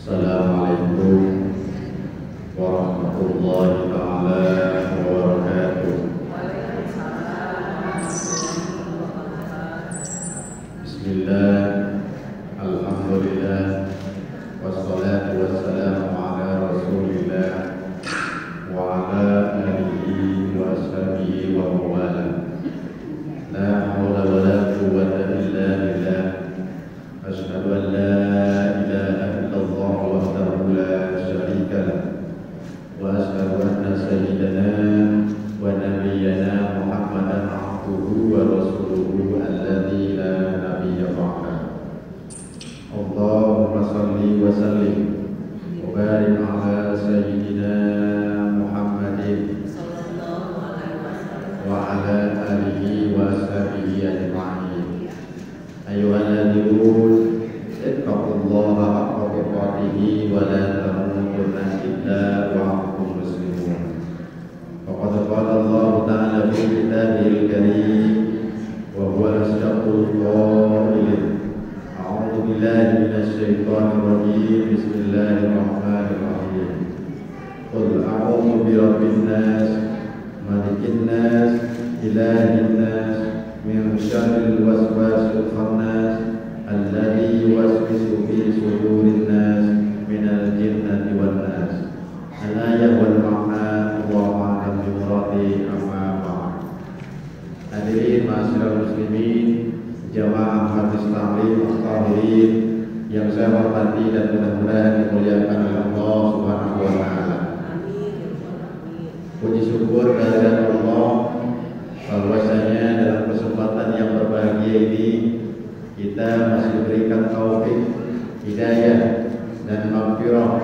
Assalamualaikum warahmatullahi taala wabarakatuh. Bismillah, alhamdulillah, wassalatu wassalamu ala rasulillah wa ala alihi wa ashabihi wa mawala. La hawla wa la quwwata illa billah. Asyhadu an la ilaha illallah wahdahu la syarika lah wa asyhadu anna sayyidana wa nabiyyana Muhammadan abduhu wa rasuluhu alladzi la nabiyya ba'dahu. Allahumma shalli wa sallim wa barik ala sayyidina Muhammadin wa ala alihi wa ashabihi ajma'in. Ayyuhalladzina ittaqullaha haqqa tuqatih wa la tamutunna illa wa antum muslimun. Faqad qala Allah ta'ala fi kitabihil karim wa huwa asdaqul qailin. A'udzu billahi minasy syaithanir rajim. Bismillahirrahmanirrahim. Qul a'udzu birabbin nas, malikin nas, ilahin nas, min syarril waswasil khannas alladzi yuwaswisu fi sudurin nas minal jinnati wan nas. Al-ayat wal ma'na Allahu a'lam bi muradi, amma ba'd. Hadirin ma'asyiral muslimin, jamaah hadis ta'lim al-tahirin yang saya hormati dan mudah-mudahan dimuliakan oleh Allah Subhanahu wa taala. Puji syukur kehadirat Allah bahwasanya dalam kesempatan yang berbahagia ini kita masih diberikan taufik, hidayah dan maghfirah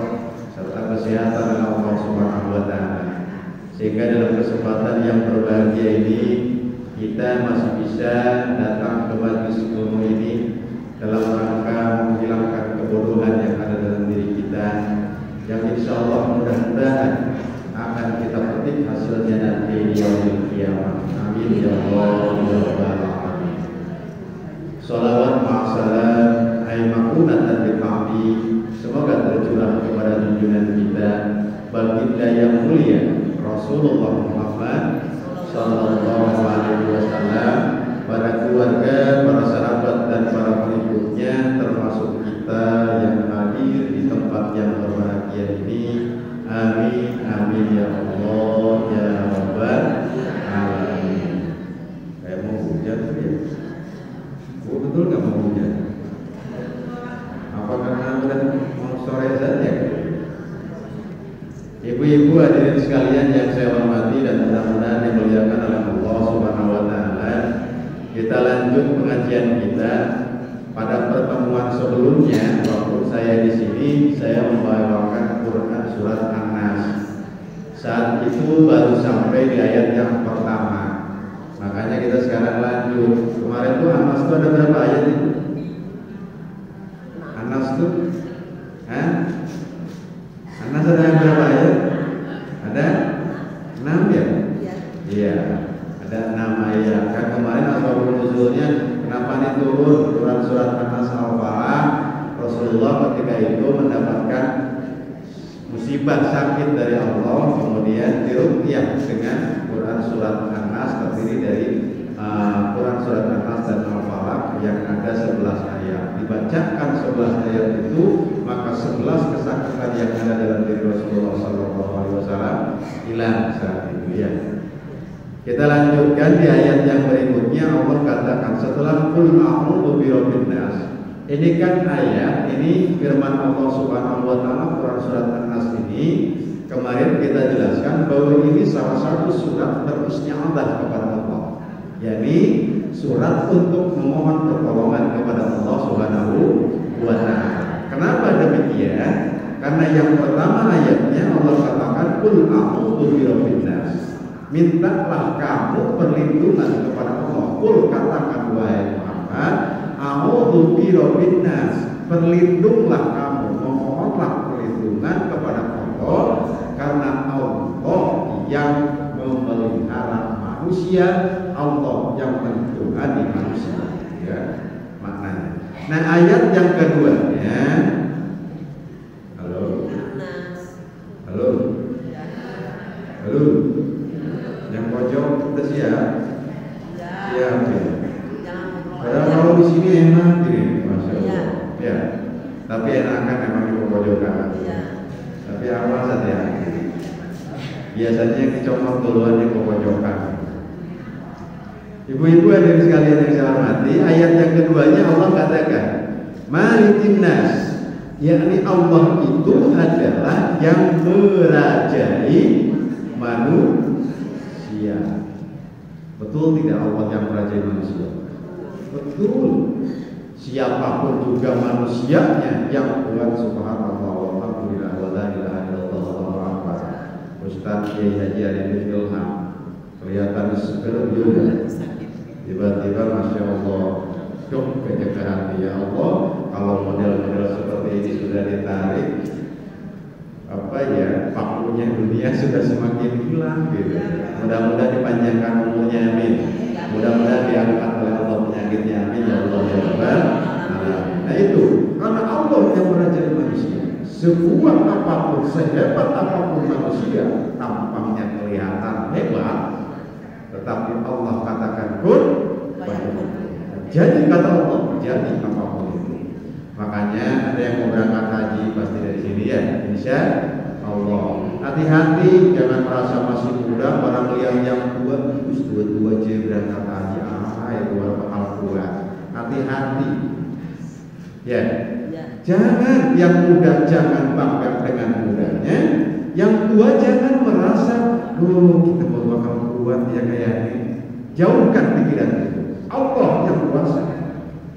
serta kesehatan oleh Allah Subhanahu wa taala, sehingga dalam kesempatan yang berbahagia ini kita masih bisa datang ke majelis ilmu ini dalam rangka menghilangkan kebodohan yang ada dalam diri kita, yang insyaallah mudah-mudahan akan kita petik hasilnya nanti di yaumil qiyamah. Amin ya Allah ya rabbal alamin. Shalawat ma'asalam aimakunatan biqabi, semoga tercurah kepada junjungan kita, baginda yang mulia Rasulullah Muhammad sallallahu alaihi wasallam, para keluarga, para sahabat dan para pengikutnya, termasuk kita yang hadir di tempat yang berbahagia ini. Amin amin ya Allah ya rabbal alamin. Kayak mau hujan ya? Betul nggak mau hujan? Apa karena udah mau sore saja? Ibu-ibu hadirin sekalian yang saya hormati dan mudah-mudahan dimuliakan oleh Allah Subhanahu wa taala. Kita lanjut pengajian kita. Pada pertemuan sebelumnya, waktu saya di sini, saya membawakan Quran surat An-Nas. Saat itu baru sampai di ayat yang pertama. Makanya kita sekarang lanjut. Kemarin tuh An-Nas itu ada berapa ayat itu? An-Nas tuh? An-Nas ada berapa ayat? Ada 6 ya? Iya. Ada 6 ayat. Kan kemarin asbabun nuzulnya kenapa ini turun Quran surat An-Nas al-Falah? Rasulullah ketika itu mendapatkan musibah sakit dari Allah, kemudian diruqyah dengan Quran surat An-Nas, terdiri dari Quran surat An-Nas dan Al-Falaq yang ada 11 ayat. Dibacakan 11 ayat itu, maka 11 kesakitan yang ada dalam diri Rasulullah SAW hilang saat itu ya. Kita lanjutkan di ayat yang berikutnya. Allah katakan setelah qul a'udzu birabbin nas. Ini kan ayat, ini firman Allah Subhanahu wa taala Quran surat An-Nas ini. Kemarin kita jelaskan bahwa ini salah satu surat beristi'adzah kepada Allah, yakni surat untuk memohon pertolongan kepada Allah Subhanahu wa taala. Kenapa demikian? Karena yang pertama ayatnya Allah katakan qul a'udzu birabbin nas. Mintalah kamu perlindungan kepada Allah. Qul, katakan wahai Muhammad, a'udzu birabbin nas, berlindunglah kamu, memohonlah perlindungan kepada Allah, karena Allah yang memelihara manusia, Allah yang mentuhani manusia ya, maknanya. Nah ayat yang keduanya biasanya yang dicomot duluan yang pojokan. Ibu-ibu hadirin sekalian yang saya hormati, ayat yang keduanya Allah katakan, Malikin nas, yakni Allah itu adalah yang merajai manusia. Betul tidak Allah yang merajai manusia? Betul. Siapapun juga manusianya yang buat subhanallah walhamdulillah wa la ilaha illallah wallahu akbar. Ustaz Kiai Haji Arifin Ilham kelihatan seger juga. Tiba-tiba Masya Allah, dong kayaknya ke hati, ya Allah, kalau model-model seperti ini sudah ditarik, apa ya, pakunya dunia sudah semakin hilang gitu. Mudah-mudahan dipanjangkan umurnya, amin. Mudah-mudahan diangkat oleh Allah penyakitnya, amin ya Allah ya Rabbal alamin. Nah itu, karena Allah yang merajai manusia. Sekuat apapun, sehebat apapun manusia, tampaknya kelihatan hebat, tetapi Allah katakan kun, jadi kata Allah, jadi apapun itu. Makanya ada yang mau berangkat haji pasti dari sini ya, insya Allah. Hati-hati, jangan merasa masih muda. Orang yang tua, tua aja berangkat haji, itu bakal kuat. Hati-hati, ya. Jangan yang muda jangan bangga dengan mudanya, yang tua jangan merasa, kita bakal kuat ya kayak ini. Jauhkan pikiran itu. Allah yang kuasa.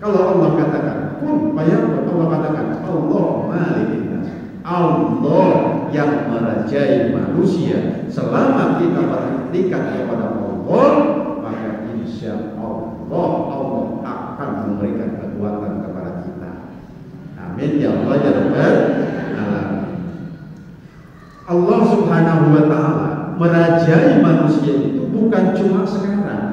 Kalau Allah katakan kun fayakun, Allah katakan Allah malikin nas, Allah yang merajai manusia. Selama kita beritikad kepada Allah, maka insya Allah Allah akan memberikan kekuatan kepada kita. Amin ya Allah ya Rabbal alamin. Allah Subhanahu wa taala merajai manusia itu bukan cuma sekarang.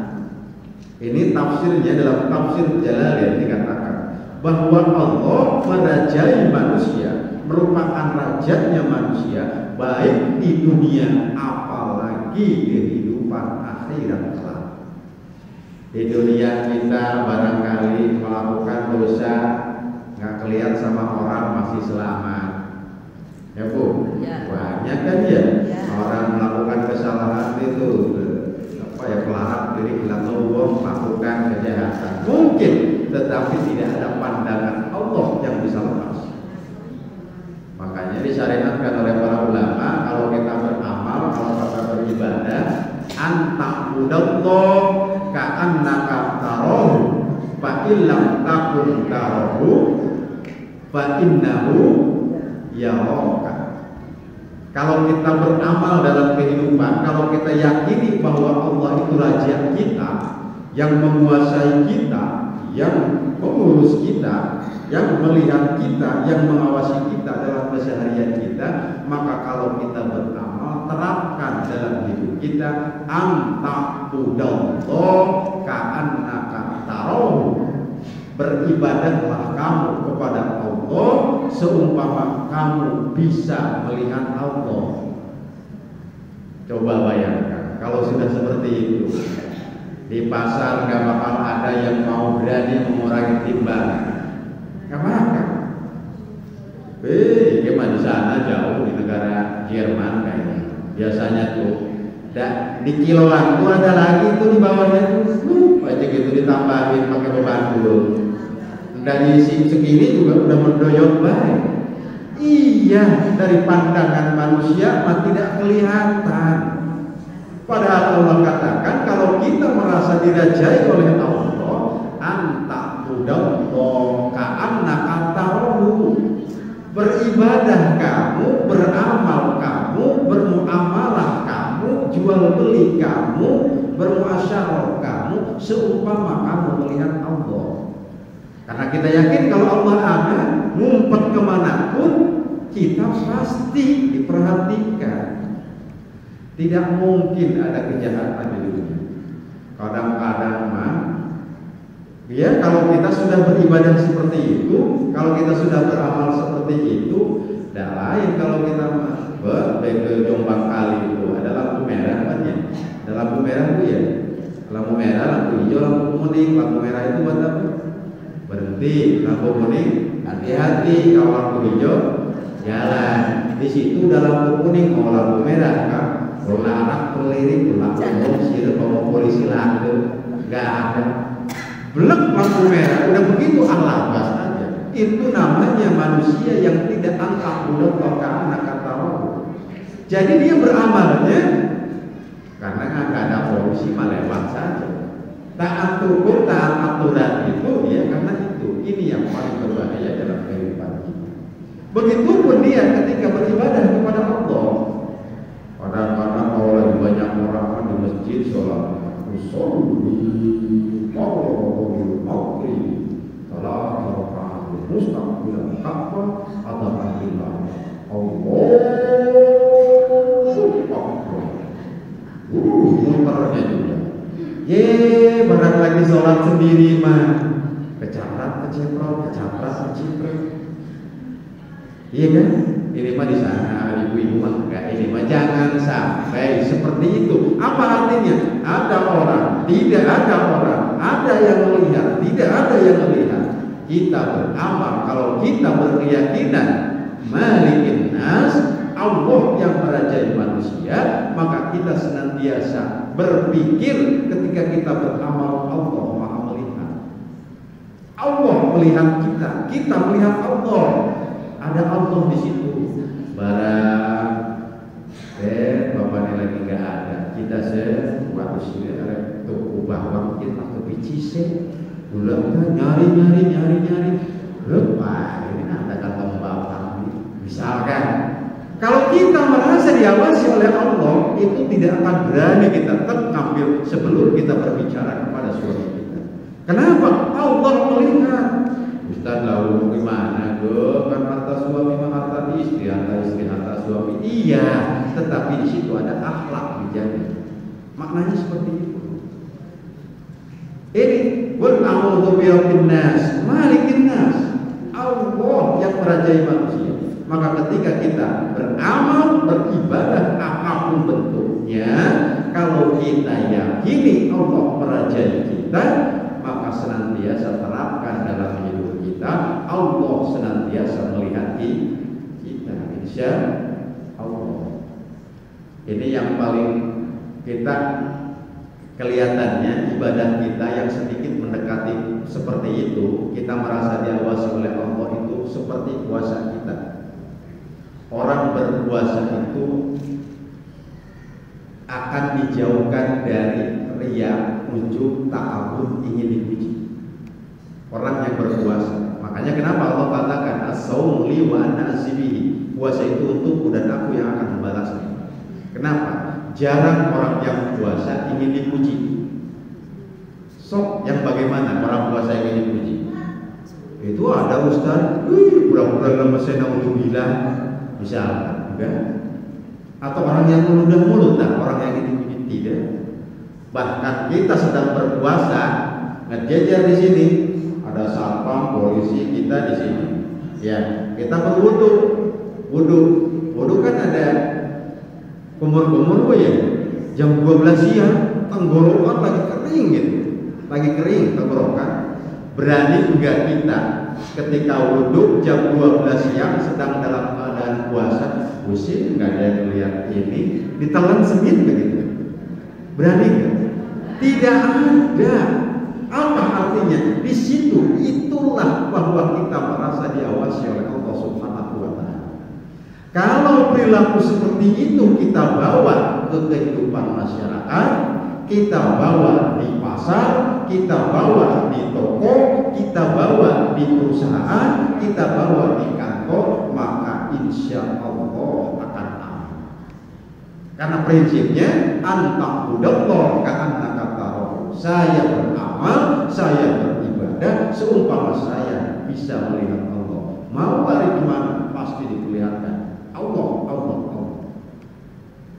Ini tafsirnya dalam tafsir Jalalain dikatakan bahwa Allah merajai manusia, merupakan rajanya manusia baik di dunia apalagi di kehidupan akhirat kelak. Di dunia kita barangkali melakukan dosa nggak kelihatan sama orang masih selamat, ya Bu? Ya. Banyak kan ya, orang melakukan kesalahan itu pelarat diri bilang melakukan kejahatan mungkin, tetapi tidak ada pandangan Allah yang bisa lepas. Makanya disyariatkan oleh para ulama kalau kita beramal, kalau kita beribadah, anta'budallah ka'annaka tarahu fa illam takun tarahu fa innahu yaraka. Kalau kita beramal dalam kehidupan, kalau kita yakini bahwa Allah itu raja kita, yang menguasai kita, yang mengurus kita, yang melihat kita, yang mengawasi kita dalam keseharian kita, maka kalau kita beramal, terapkan dalam hidup kita, anta'budallah ka'annaka tarahu. Beribadahlah kamu kepada Allah seumpama kamu bisa melihat Allah. Coba bayangkan kalau sudah seperti itu, di pasar gak bakal ada yang mau berani mengurangi timbangan, gak bakal. Gimana di sana jauh di negara Jerman kayaknya biasanya tuh di kiloan tuh ada lagi tuh di bawahnya tuh aja gitu ditambahin pakai pembantu. Dari segini juga udah mendoyok baik. Iya, dari pandangan manusia mah tidak kelihatan. Padahal Allah katakan kalau kita merasa dirajai oleh Allah, anta'budallah ka'annaka tarahu. Beribadah kamu, beramal kamu, bermuamalah kamu, jual beli kamu, bermuasyarah kamu seumpama kamu melihat Allah. Karena kita yakin kalau Allah ada, ngumpet kemanapun kita pasti diperhatikan. Tidak mungkin ada kejahatan di dunia. Kadang-kadang mah, ya kalau kita sudah beribadah seperti itu, kalau kita sudah beramal seperti itu, tidak lain kalau kita ke Jombang Kali itu ada lampu merah kan ya? Ada lampu merah itu ya, lampu merah, lampu hijau, lampu kuning. Lampu merah itu buat apa? Berhenti, lampu kuning hati-hati, kalau lampu hijau jalan. Di situ udah lampu kuning, mau lampu merah kan Larang keliling, pulang sih kalau polisi lalu nggak ada. Belum lampu merah, udah begitu alabas aja. Itu namanya manusia yang tidak angkat bulat karena kata Allah. Jadi dia beramalnya karena nggak ada polisi lewat saja. Taat hukum, taat aturan itu ya karena itu. Ini yang paling berbahaya dalam kehidupan kita. Begitupun dia ketika beribadah kepada Allah. Kadang-kadang kalau lagi banyak orang di masjid sholat, usolli Allahul Akbar, salat rakaat mustaqbil Ka'bah atau Alhamdulillah Allahu Akbar. Muternya juga. Barang lagi sholat sendiri mah kecaprat, keceprot, iya kan? Ini mah di sana ibu-ibu mah enggak, ini mah jangan sampai seperti itu. Apa artinya? Ada orang, tidak ada orang, ada yang melihat, tidak ada yang melihat. Kita beramal kalau kita berkeyakinan Malikin Nas, Allah yang merajai manusia, maka kita senantiasa berpikir ketika kita beramal Allah Maha melihat. Allah melihat kita, kita melihat Allah. Ada Allah di situ. Barang bapaknya lagi nggak ada, kita waktu sini ada tuh bahwa kita ke bicise, bulan nyari, ini ada kata bapak misalkan. Kalau kita merasa diawasi oleh Allah, itu tidak akan berani kita ambil sebelum kita berbicara kepada suami kita. Kenapa? Allah melihat. Ustaz lalu gimana tuh? Kan harta suami mah harta istri, harta istri harta suami. Iya, tetapi di situ ada akhlak dijaga. Maknanya seperti itu. Ini qul a'udzu birabbin nas, malikin nas. Allah yang merajai manusia. Maka ketika kita beramal, beribadah apapun bentuknya, kalau kita yakini Allah merajai kita, maka senantiasa terapkan dalam hidup kita. Allah senantiasa melihat kita, insya Allah. Ini yang paling kita kelihatannya ibadah kita yang sedikit mendekati seperti itu. Kita merasa diawasi oleh Allah itu seperti puasa kita. Orang berpuasa itu akan dijauhkan dari riya, ujub, ta'awud, ingin dipuji. Orang yang berpuasa, makanya kenapa Allah katakan as-saum li wa ana asibihi, puasa itu untukku dan aku yang akan membalasnya. Kenapa? Jarang orang yang puasa ingin dipuji. Sok yang bagaimana orang puasa yang ingin dipuji? Itu ada ustaz, pura-pura dalam mesin untuk bilang, misalkan, enggak? Atau orang yang meludah mulut, orang yang ingin dipuji tidak. Bahkan kita sedang berpuasa, ngejejer di sini, ada satpam, polisi kita di sini. Ya, kita berwudu. Wudu kan ada kumur-kumur ya. Jam 12 siang, tenggorokan lagi kering gitu. Lagi kering tenggorokan. Berani juga kita ketika wudu jam 12 siang sedang dalam keadaan puasa, pusing nggak ada yang melihat ini, ditelan semit begitu. Berani nggak? Tidak ada. Apa artinya? Di situ itulah bahwa kita merasa diawasi oleh Allah Subhanahu wa Ta'ala. Kalau perilaku seperti itu kita bawa ke kehidupan masyarakat, kita bawa di pasar, kita bawa di toko, kita bawa di perusahaan, kita bawa di kantor, maka insya Allah akan aman. Karena prinsipnya anta'budallah ka'annaka tarahu. Saya beramal, saya beribadah seumpama saya bisa melihat Allah. Mau lari kemana? Pasti diperlihatkan Allah.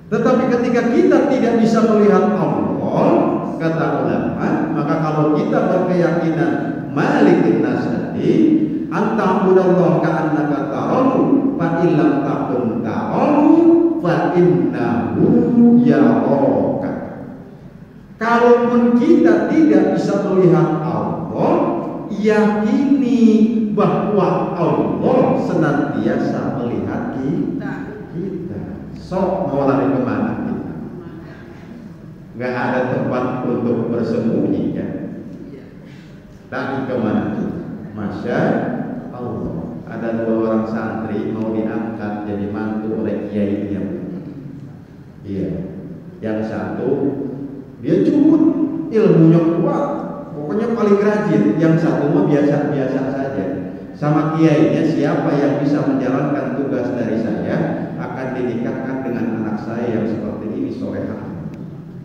Tetapi ketika kita tidak bisa melihat Allah, kata ulama, maka kalau kita berkeyakinan Malikin Nas tadi, anta'budallah ka'annaka tarahu fa illam takun tarahu fa innahu yaraka. Kalaupun kita tidak bisa melihat Allah, yakini bahwa Allah senantiasa melihat kita. Sok mau lari kemana kita? nggak ada tempat untuk bersembunyi kan? Tapi kemana? Masya Allah, ada 2 orang santri mau diangkat jadi mantu oleh kiainya. Iya, yang satu dia cukup ilmunya kuat, pokoknya paling rajin. Yang satu mah biasa-biasa saja. Sama kiainya, siapa yang bisa menjalankan tugas dari saya akan dinikahkan dengan anak saya yang seperti ini, solehah.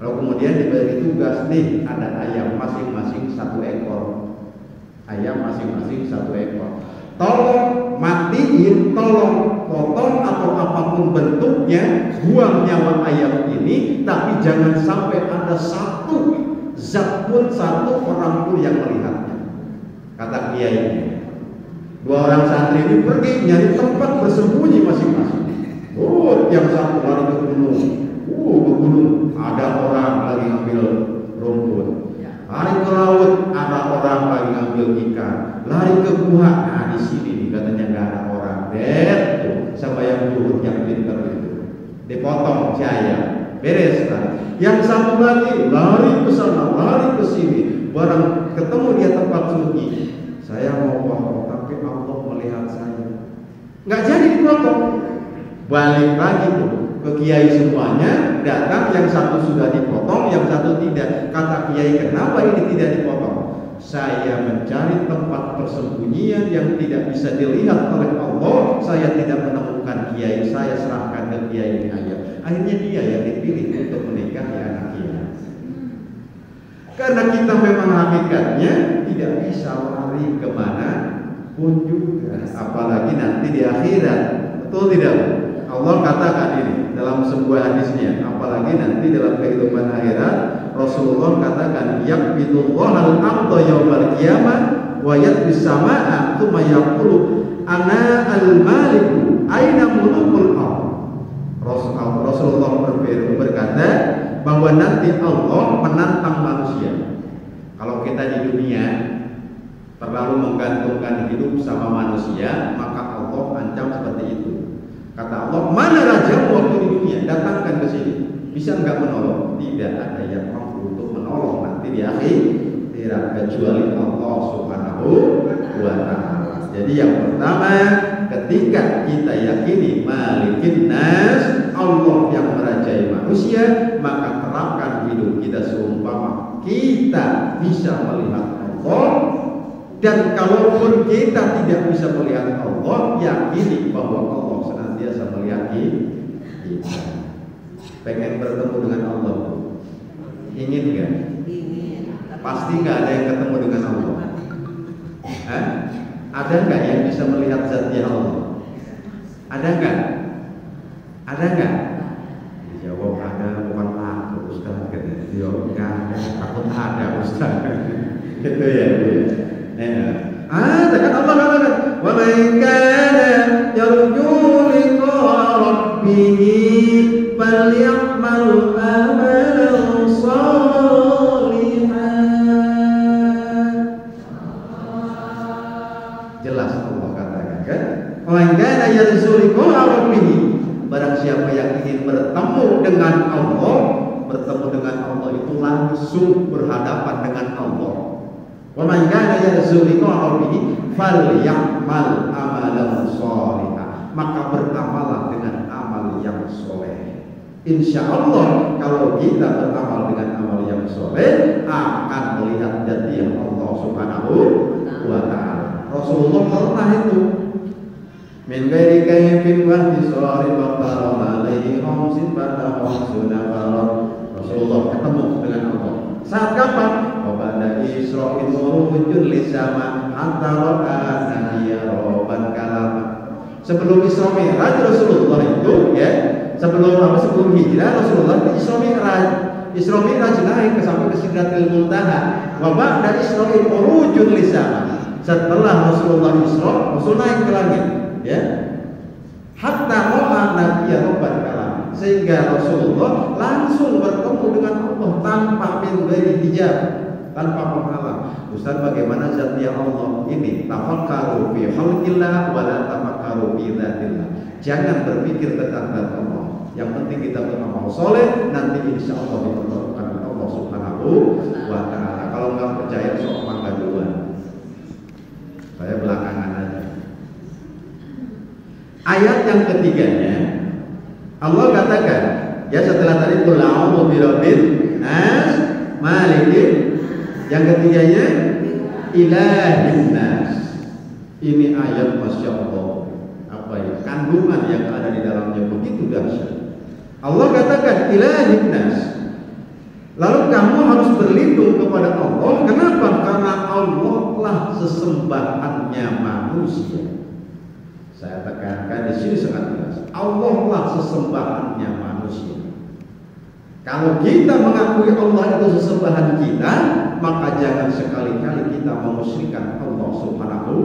Kalau kemudian diberi tugas, nih ada ayam masing-masing 1 ekor. Ayam masing-masing 1 ekor. Tolong matiin, tolong potong atau apapun bentuknya, buang nyawa ayam ini, tapi jangan sampai ada satu zat pun, satu orang pun yang melihatnya. Kata kiainya. 2 orang santri ini pergi nyari tempat bersembunyi masing-masing. Oh, yang satu lari ke gunung. Ke gunung ada orang lagi ngambil rumput. Lari ke laut, ada orang lagi ngambil ikan. Lari ke gua, nah di sini nih katanya nggak ada orang. Tuh sama yang dulu yang pintar itu dipotong jaya, beres kan. Yang satu lagi lari ke sana, lari ke sini. Barang ketemu dia tempat sembunyi, saya mau potong tapi Allah melihat saya. Nggak jadi dipotong. Balik lagi tuh ke kiai semuanya, datang, yang satu sudah dipotong, yang satu tidak. Kata kiai, kenapa ini tidak dipotong? Saya mencari tempat persembunyian yang tidak bisa dilihat oleh Allah. Saya tidak menemukan kiai, saya serahkan ke kiai ayah. Akhirnya dia yang dipilih untuk menikahi anak kiai. Karena kita memang hakikatnya tidak bisa lari kemana pun juga, apalagi nanti di akhirat. Betul tidak? Allah katakan ini dalam sebuah hadisnya, apalagi nanti dalam kehidupan akhirat. Rasulullah katakan, yaqbidullahal ardha yaumal qiyamah wa yatbis samaa tsumma yaqulu ana al-maliku aina mulukul ardh. Rasulullah berkata bahwa nanti Allah menantang manusia. Kalau kita di dunia terlalu menggantungkan hidup sama manusia, maka Allah ancam seperti itu. Kata Allah, mana raja waktu di dunia? Datangkan ke sini. Bisa enggak menolong? Tidak ada yang mampu untuk menolong nanti di akhirat kecuali Allah Subhanahu wa Ta'ala. Jadi yang pertama, ketika kita yakini Malikin Nas, Allah yang merajai manusia, maka terapkan hidup kita seumpama kita bisa melihat Allah. Dan kalaupun kita tidak bisa melihat Allah, yakini bahwa Allah senantiasa melihat kita. Pengen bertemu dengan Allah? Ingin nggak? Ingin. Pasti nggak ada yang ketemu dengan Allah. Hah? Ada nggak yang bisa melihat zatnya Allah? Ada nggak? Ada nggak? Dijawab ada, bukan aku Ustaz. Dijawab nggak ada, takut ada Ustaz. Gitu ya. Ada kan Allah katakan, wa man kana yarju liqa'a rabbih falyamal amalan shalihan. Jelas Allah katakan kan, wa man kana yarju liqa'a rabbih, barang siapa yang ingin bertemu dengan Allah, bertemu dengan Allah itu langsung berhadapan dengan Allah. Wa man kana yarju liqa'a rabbih falyamal amalan shalihan, maka beramallah dengan amal yang soleh. Insya Allah kalau kita beramal dengan amal yang soleh, akan melihat jati Allah Subhanahu wa Ta'ala. Rasulullah pernah itu min ghairi kayfin wa hisari wa tarama alaihi khamsin ba'da khamsuna farad. Rasulullah ketemu dengan Allah saat kapan? Pada Isra'il murujun lisama antara ananiya roban kalama. Sebelum Isra Mi'raj Rasulullah itu sebelum hijrah Rasulullah Isra Mi'raj naik sampai ke Sidratil Muntaha. Wa ba'da Isra'il murujun lisama. Setelah Rasulullah Isra, Rasul naik ke langit, ya. Hatta ro'a nabiyya roban kalama. Sehingga Rasulullah langsung bertemu dengan Allah tanpa min ghairi hijab, tanpa penghalang. Ustaz, bagaimana zatnya Allah ini? Tafakkaru fi khalqillah wa la tafakkaru fi dzatillah. Jangan berpikir tentang zat Allah. Yang penting kita beramal soleh, nanti insya Allah dipertemukan wa ta'ala. Kalau nggak percaya sok mangga duluan, saya belakangan aja. Ayat yang ketiganya Allah katakan, ya setelah tadi qul a'udzu birabbin nas, malikin, yang ketiganya ilahin nas. Ini ayat Masya Allah, apa ya, kandungan yang ada di dalamnya begitu dahsyat. Allah katakan ilahin nas, lalu kamu harus berlindung kepada Allah. Kenapa? Karena Allah lah sesembahannya manusia. Saya tekankan di sini sangat jelas, Allah lah sesembahannya manusia. Kalau kita mengakui Allah itu sesembahan kita, maka jangan sekali-kali kita memusyrikan Allah Subhanahu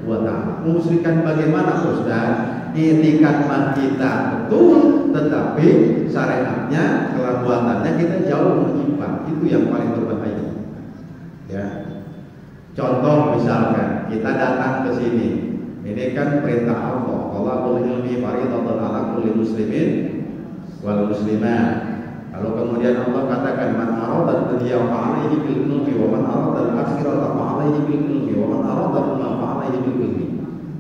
wa ta'ala. Memusyrikan bagaimana, Ustaz? Itikad kita betul, tetapi syariatnya, kelakuannya kita jauh menyimpang. Itu yang paling berbahaya. Ya. Contoh misalkan kita datang ke sini, ini kan perintah Allah. Allahul ilmi fardhatun 'ala kulli muslimin wal muslimat. Lalu kemudian Allah katakan, man arada dunya fa 'alaihi bil ilmi wa man arada al-akhirata fa 'alaihi bil ilmi wa man arada al-maut fa 'alaihi bil ilmi.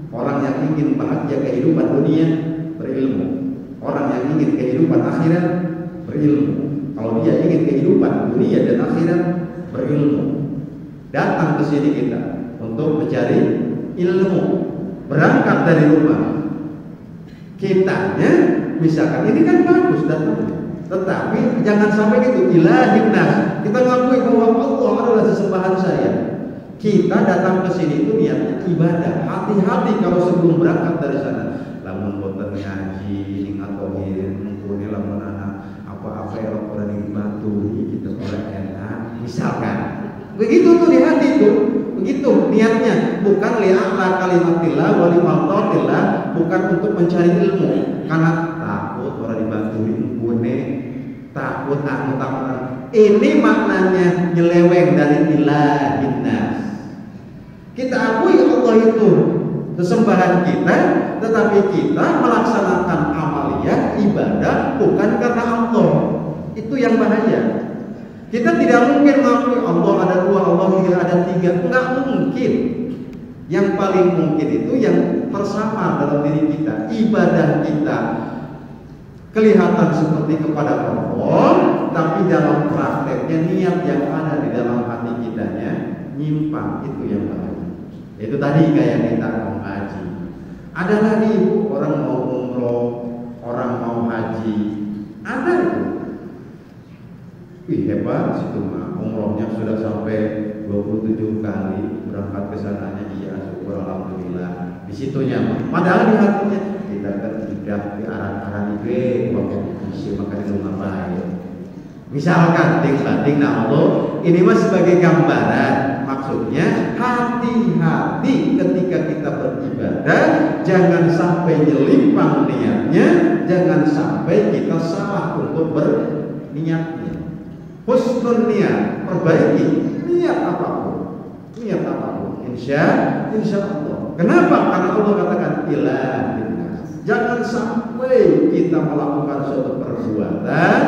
Orang yang ingin bahagia kehidupan dunia berilmu. Orang yang ingin kehidupan akhirat berilmu. Kalau dia ingin kehidupan dunia dan akhirat berilmu. Datang ke sini kita untuk mencari ilmu. Berangkat dari rumah. Kitanya misalkan ini kan bagus datangnya. Tetapi jangan sampai gitu, ilahin nas. Kita ngakui bahwa Allah adalah sesembahan saya. Kita datang ke sini itu niatnya ibadah. Hati-hati kalau sebelum berangkat dari sana. Lamun boten ngaji, ngatohin, mengkuni lamun anak apa-apa yang orang yang batu, gitu orang enak. Misalkan, begitu tuh di hati tuh, begitu niatnya. Bukan li'a'la kalimatillah wa limardatillah, bukan untuk mencari ilmu. Karena takut orang dibantuin, takut takut. Ini maknanya nyeleweng dari ilahin nas. Kita akui Allah itu sesembahan kita, tetapi kita melaksanakan amaliyah ibadah bukan karena Allah. Itu yang bahaya. Kita tidak mungkin mengakui Allah ada dua, Allah ada tiga. Enggak mungkin. Yang paling mungkin itu yang bersama dalam diri kita. Ibadah kita kelihatan seperti kepada Allah, tapi dalam prakteknya niat yang ada di dalam hati kitanya nyimpang. Itu yang bahaya. Itu tadi kayak kita mau haji. Ada lagi ibu, orang mau umroh, orang mau haji. Ada itu. Wih hebat situ mah, umrohnya sudah sampai 27 kali berangkat ke sananya. Iya syukur alhamdulillah. Di situnya padahal di hatinya kita kan sudah di arah-arah ini waktu isi makan di rumah baik. Misalkan ting Allah ini mas sebagai gambaran. Maksudnya hati-hati ketika kita beribadah, jangan sampai nyelimpang niatnya, jangan sampai kita salah untuk berniatnya. Husnul niat, perbaiki niat apapun, insya Allah. Kenapa? Karena Allah katakan ilahin nas. Jangan sampai kita melakukan suatu perbuatan,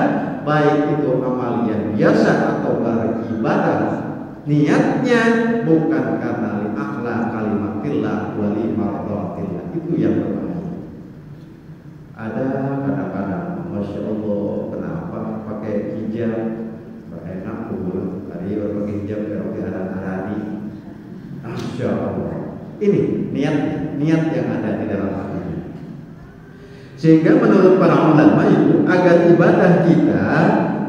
baik itu amaliyah biasa atau beribadah, niatnya bukan karena li'a'la kalimatillah wa limardatillah. Itu yang berbahaya. Ada kadang-kadang Masya Allah, kenapa pakai hijab enak kubur tadi orang pakai hijab kalau ada aradi. Masya Allah. Ini niat yang ada di dalam hatinya. Sehingga menurut para ulama itu agar ibadah kita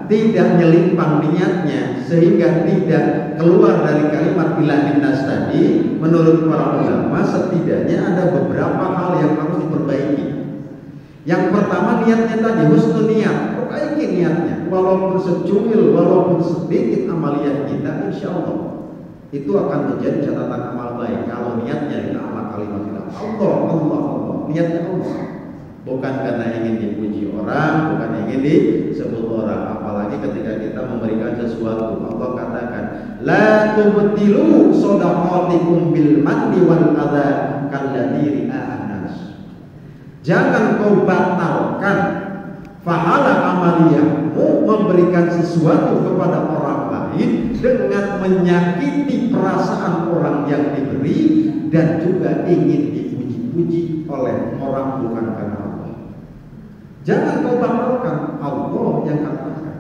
tidak nyelimpang niatnya sehingga tidak keluar dari kalimat ilahin nas tadi, menurut para ulama setidaknya ada beberapa hal yang harus diperbaiki. Yang pertama niatnya tadi, husnul niat, perbaiki niatnya. Walaupun secumil, walaupun sedikit amaliyah kita, insya Allah itu akan menjadi catatan amal baik. Kalau niatnya li'a'la kalimatillah, Allah, niatnya Allah. Bukan karena ingin dipuji orang, bukan ingin disebut orang. Apalagi ketika kita memberikan sesuatu, Allah katakan, la tubtilu shadaqatikum bil manni wal adha kalladzi ri'a'an nas. Jangan kau batalkan pahala amaliyahmu memberikan sesuatu kepada orang dengan menyakiti perasaan orang yang diberi dan juga ingin dipuji-puji oleh orang bukan karena Allah. Jangan kau batalkan, Allah yang katakan.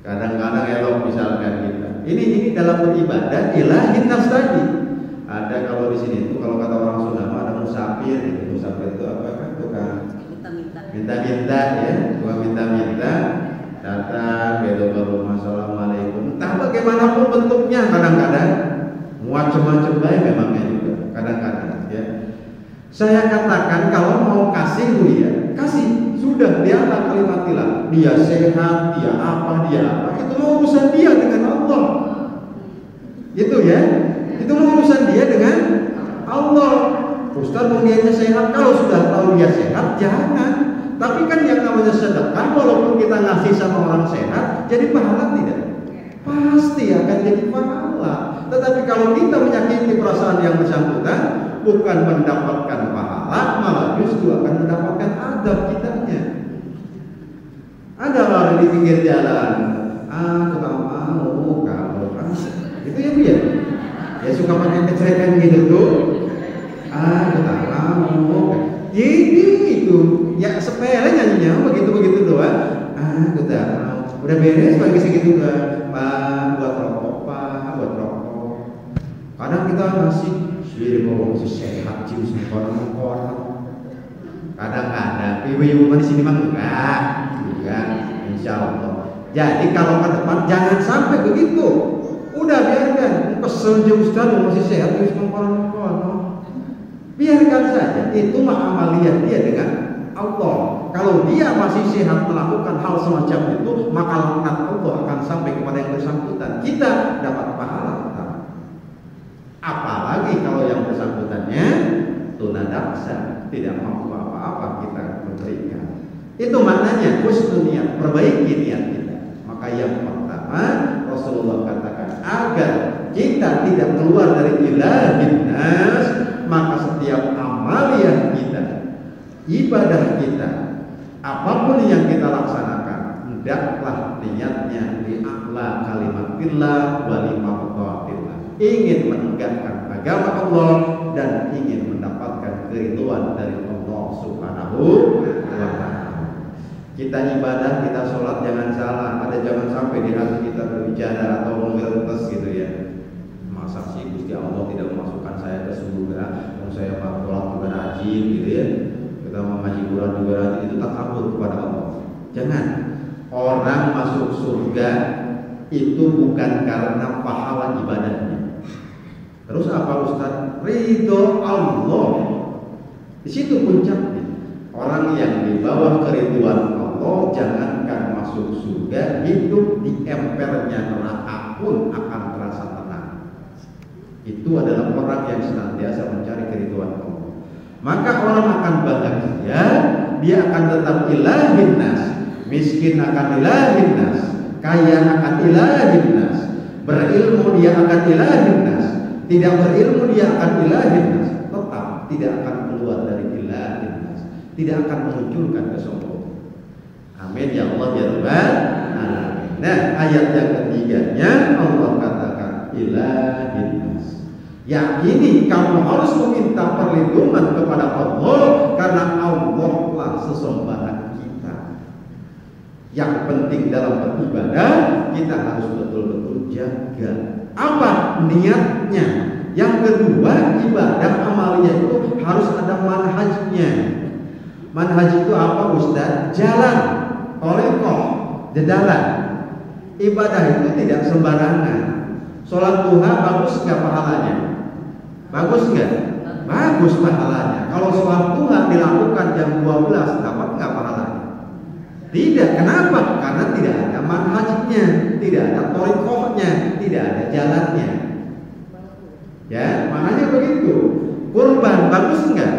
Kadang-kadang elok misalkan kita. Ini dalam beribadah ilahin nas tadi. Ada kalau di sini itu kalau kata orang Sunda ada musafir gitu. Musafir itu apa kan? Tukang minta-minta ya, tukang minta-minta. Datang ke rumah, assalamualaikum. Entah bagaimanapun bentuknya, kadang-kadang macam-macam baik memangnya juga, kadang-kadang ya. Saya katakan kalau mau kasih ya, kasih. Sudah dia ada kalimatilah. Dia sehat, dia apa, itu mau urusan dia dengan Allah. Itu ya. Itu mau urusan dia dengan Allah. Ustaz mau dianya sehat, kalau sudah tahu dia sehat, jangan. Tapi kan yang namanya sedekah, walaupun kita ngasih sama orang sehat, jadi pahala tidak? Pasti akan jadi pahala. Tetapi kalau kita menyakiti perasaan yang bersangkutan, bukan mendapatkan pahala, malah justru akan mendapatkan adab kitanya. Ada orang di pinggir jalan, aku tak mau kamu, itu ya dia. Ya suka pakai keceritaan gitu tuh. Aku tak mau. Jadi itu ya sepele nyanyinya begitu doang. Aku tak mau. Udah beres lagi segitu kan. Pak buat rokok, Pak buat rokok. Kadang kita masih mau sehat cium orang. Kadang-kadang ibu-ibu di sini mah enggak, insya Allah. Jadi kalau ke depan jangan sampai begitu. Udah biarkan. Kesel jauh Ustaz masih sehat cium orang. Biarkan saja, itu mah amaliyah dia dengan Allah. Kalau dia masih sehat melakukan hal semacam itu, maka laknat Allah akan sampai kepada yang bersangkutan. Kita dapat pahala tetap. Apalagi kalau yang bersangkutannya tunadaksa, tidak mampu apa-apa kita memberikan. Itu maknanya husnul niat, perbaiki niat kita. Maka yang pertama Rasulullah katakan agar kita tidak keluar dari ilahin nas, maka setiap amaliyah kita, ibadah kita, apapun yang kita laksanakan, hendaklah niatnya li'a'la kalimatillah wa limardhatillah. Ingin menegakkan agama Allah dan ingin mendapatkan keridhaan dari Allah Subhanahu wa ta'ala. Kita ibadah, kita sholat jangan salah. Jangan sampai di hati kita berbicara atau mengertes gitu ya. Masa sih Gusti Allah tidak memasukkan saya ke surga? Saya sholat juga rajin gitu ya. Kita mengaji Quran juga rajin, itu takabur kepada Allah. Jangan. Orang masuk surga itu bukan karena pahala ibadahnya. Terus apa Ustaz? Ridho Allah. Di situ puncaknya. Orang yang di bawah keridhaan Allah, jangankan masuk surga, hidup di empernya neraka pun akan terasa tenang. Itu adalah orang yang senantiasa mencari keridhaan Allah. Maka orang akan bahagia, dia akan tetap ilahin nas. Miskin akan ilahin nas, kaya akan ilahin nas, berilmu dia akan ilahin nas, tidak berilmu dia akan ilahin nas. Tetap tidak akan keluar dari ilahin nas, tidak akan memunculkan kesombongan. Amin ya Allah ya Rabbal alamin. Nah, ayat yang ketiganya Allah katakan ilahin nas. Yakini kamu harus meminta perlindungan kepada Allah karena Allah lah sesembahan kita. Yang penting dalam beribadah kita harus betul-betul jaga apa niatnya. Yang kedua, ibadah amaliyah itu harus ada manhajnya. Manhaj itu apa Ustaz? Jalan, tolekoh, jalan. Ibadah itu tidak sembarangan. Sholat duha bagus nggak pahalanya? Bagus nggak? Bagus pahalanya. Kalau sholat duha dilakukan jam 12, dapat nggak pahalanya? Tidak. Kenapa? Karena tidak ada manhajnya, tidak ada tolekohnya, tidak ada jalannya. Ya, makanya begitu. Kurban bagus nggak?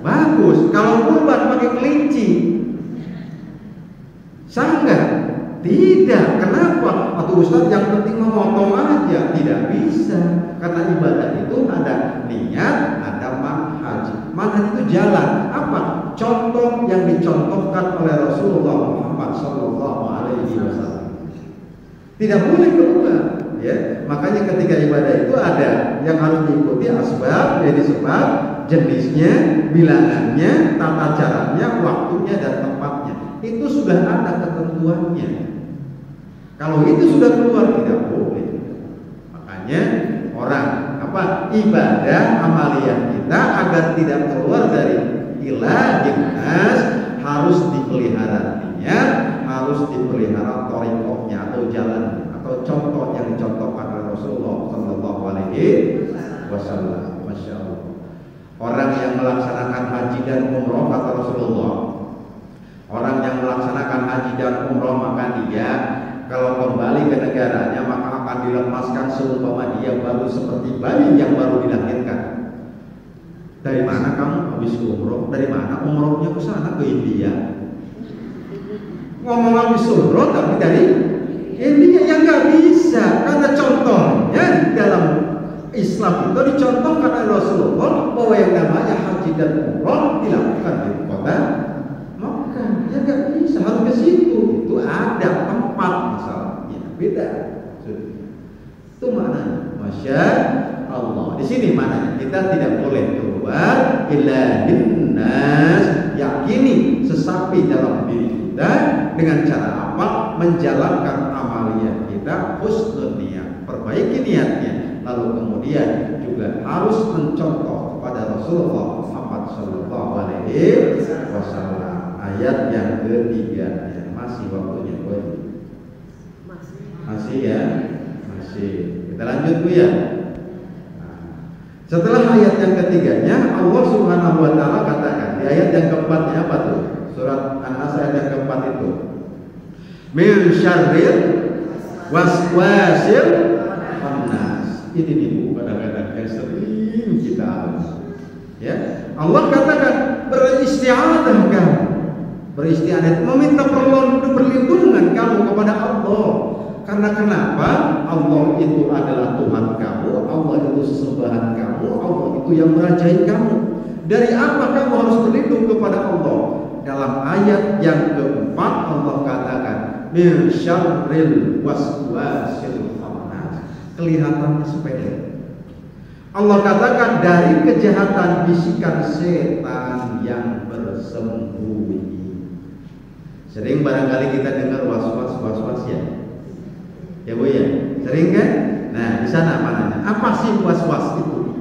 Bagus. Kalau kurban pakai kelinci, sah nggak? Tidak. Kenapa? Atau Ustaz yang penting memotong aja. Tidak bisa. Karena ibadah itu ada niat, ada manhaj. Manhaj itu jalan. Apa? Contoh yang dicontohkan oleh Rasulullah Muhammad SAW. Tidak boleh keluar. ya. Makanya ketika ibadah itu ada yang harus diikuti asbab, jadi sebab, jenisnya, bilangannya, tata caranya, waktunya dan tempatnya. Itu sudah ada ketentuannya. Kalau itu sudah keluar tidak boleh. Makanya orang ibadah amaliyah kita agar tidak keluar dari ilahin nas harus dipelihara niat, harus dipelihara thariqahnya atau jalan atau contoh yang dicontohkan oleh Rasulullah Shallallahu Alaihi Wasallam. Masya Allah. Orang yang melaksanakan haji dan umroh kata Rasulullah, orang yang melaksanakan haji dan umroh maka dia kalau kembali ke negaranya maka akan dilemaskan seumpama dia baru seperti bayi yang baru dilahirkan. Dari mana kamu habis umroh? Dari mana umrohnya ke sana? Ke India. Ngomong habis umroh tapi dari India yang nggak bisa, karena contohnya dalam Islam itu dicontohkan oleh Rasulullah bahwa yang namanya haji dan umroh dilakukan di kota Makkah. Ya nggak bisa, harus ke situ. Itu ada tempat masalahnya, beda. Itu maknanya. Masya Allah. Di sini maknanya kita tidak boleh keluar ilahin nas, yakini sesapi dalam diri kita dengan cara apa? Menjalankan amaliyah kita husnul niat, perbaiki niatnya, lalu kemudian juga harus mencontoh kepada Rasulullah Muhammad Sallallahu Alaihi Wasallam. Ayat yang ketiga, masih waktunya masih ya, masih. Kita lanjut Bu ya. Setelah ayat yang ketiganya, Allah Subhanahu Wa Taala katakan di ayat yang keempatnya apa tuh? Surat An-Nas ayat yang keempat itu. Min syarril waswasil khannas. Ini nih Bu, kadang-kadang yang sering kita alami. Ya, Allah katakan beristi'adzah kamu. Beristi'adzah, meminta perlindungan kamu kepada Allah. Karena kenapa? Allah itu adalah Tuhan kamu, Allah itu sesembahan kamu, Allah itu yang merajai kamu. Dari apa kamu harus berlindung kepada Allah? Dalam ayat yang keempat Allah katakan min syarril waswasil khannas. Kelihatannya sepele. Allah katakan dari kejahatan bisikan setan yang bersembunyi. Sering barangkali kita dengar was-was ya. Ya Bu ya, sering kan? Nah, di sana mananya? Apa sih was-was itu?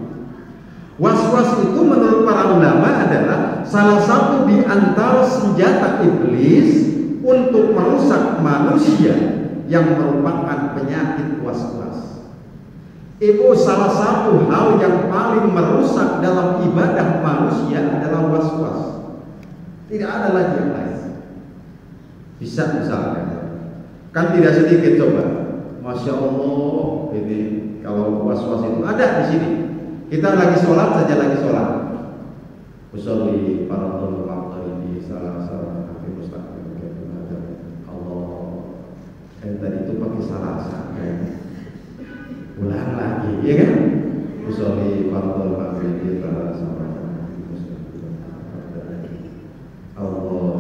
Was-was itu menurut para ulama adalah salah satu di antara senjata iblis untuk merusak manusia yang merupakan penyakit was-was. Ibu, salah satu hal yang paling merusak dalam ibadah manusia adalah was-was. Tidak ada lagi yang lain. Bisa misalkan, kan tidak sedikit coba. Masya Allah, ini kalau was-was itu ada di sini. Kita lagi sholat saja, lagi sholat. Usolli faradul maghrib salah nanti mustaqim Allah. Tadi itu pakai salah kan? Ulang lagi, ya kan? Usolli faradul maghrib salah Allah.